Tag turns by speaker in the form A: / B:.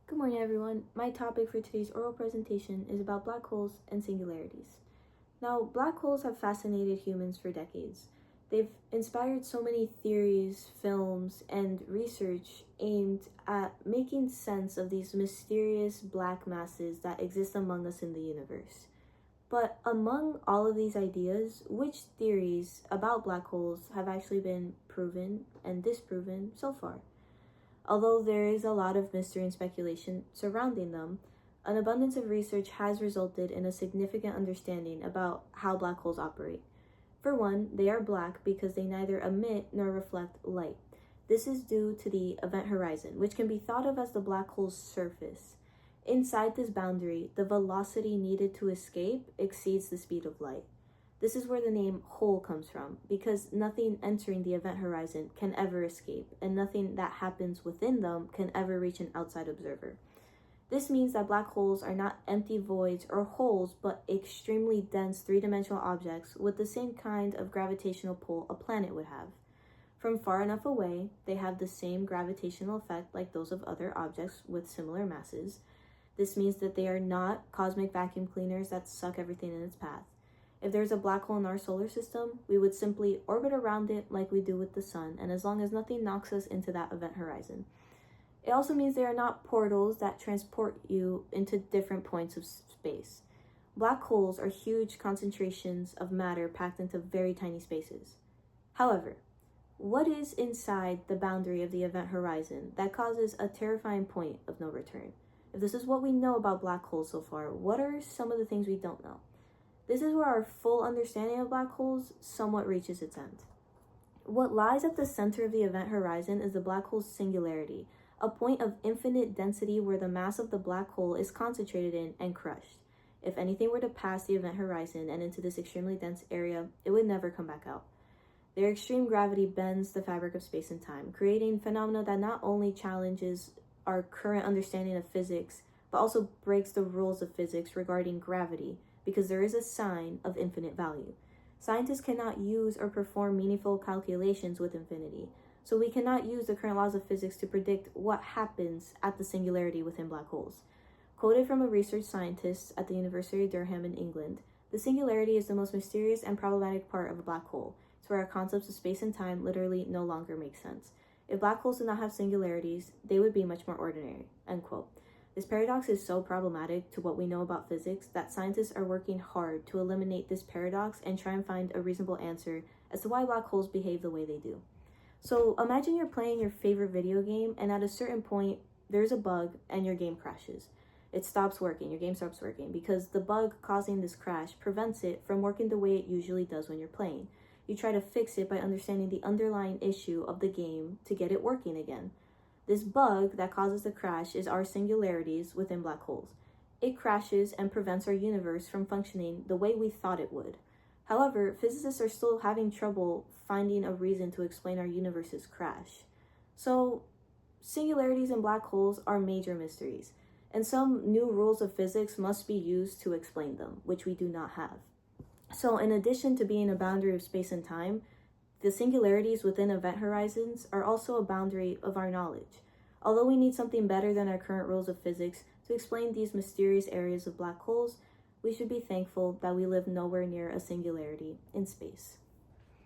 A: Good morning, everyone. My topic for today's oral presentation is about black holes and singularities. Now, black holes have fascinated humans for decades. They've inspired so many theories, films, and research aimed at making sense of these mysterious black masses that exist among us in the universe. But among all of these ideas, which theories about black holes have actually been proven and disproven so far? Although there is a lot of mystery and speculation surrounding them, an abundance of research has resulted in a significant understanding about how black holes operate. For one, they are black because they neither emit nor reflect light. This is due to the event horizon, which can be thought of as the black hole's surface. Inside this boundary, the velocity needed to escape exceeds the speed of light. This is where the name hole comes from, because nothing entering the event horizon can ever escape, and nothing that happens within them can ever reach an outside observer. This means that black holes are not empty voids or holes, but extremely dense three-dimensional objects with the same kind of gravitational pull a planet would have. From far enough away, they have the same gravitational effect like those of other objects with similar masses. This means that they are not cosmic vacuum cleaners that suck everything in its path. If there's a black hole in our solar system, we would simply orbit around it like we do with the sun, and as long as nothing knocks us into that event horizon. It also means they are not portals that transport you into different points of space. Black holes are huge concentrations of matter packed into very tiny spaces. However, what is inside the boundary of the event horizon that causes a terrifying point of no return? If this is what we know about black holes so far, what are some of the things we don't know? This is where our full understanding of black holes somewhat reaches its end. What lies at the center of the event horizon is the black hole's singularity, a point of infinite density where the mass of the black hole is concentrated in and crushed. If anything were to pass the event horizon and into this extremely dense area, it would never come back out. Their extreme gravity bends the fabric of space and time, creating phenomena that not only challenges our current understanding of physics, but also breaks the rules of physics regarding gravity, because there is a sign of infinite value. Scientists cannot use or perform meaningful calculations with infinity, so we cannot use the current laws of physics to predict what happens at the singularity within black holes. Quoted from a research scientist at the University of Durham in England, the singularity is the most mysterious and problematic part of a black hole. It's where our concepts of space and time literally no longer make sense. If black holes did not have singularities, they would be much more ordinary, end quote. This paradox is so problematic to what we know about physics that scientists are working hard to eliminate this paradox and try and find a reasonable answer as to why black holes behave the way they do. So imagine you're playing your favorite video game and at a certain point there's a bug and your game crashes. It stops working, your game stops working because the bug causing this crash prevents it from working the way it usually does when you're playing. You try to fix it by understanding the underlying issue of the game to get it working again. This bug that causes the crash is our singularities within black holes. It crashes and prevents our universe from functioning the way we thought it would. However, physicists are still having trouble finding a reason to explain our universe's crash. So, singularities in black holes are major mysteries, and some new rules of physics must be used to explain them, which we do not have. So, in addition to being a boundary of space and time, the singularities within event horizons are also a boundary of our knowledge. Although we need something better than our current rules of physics to explain these mysterious areas of black holes, we should be thankful that we live nowhere near a singularity in space.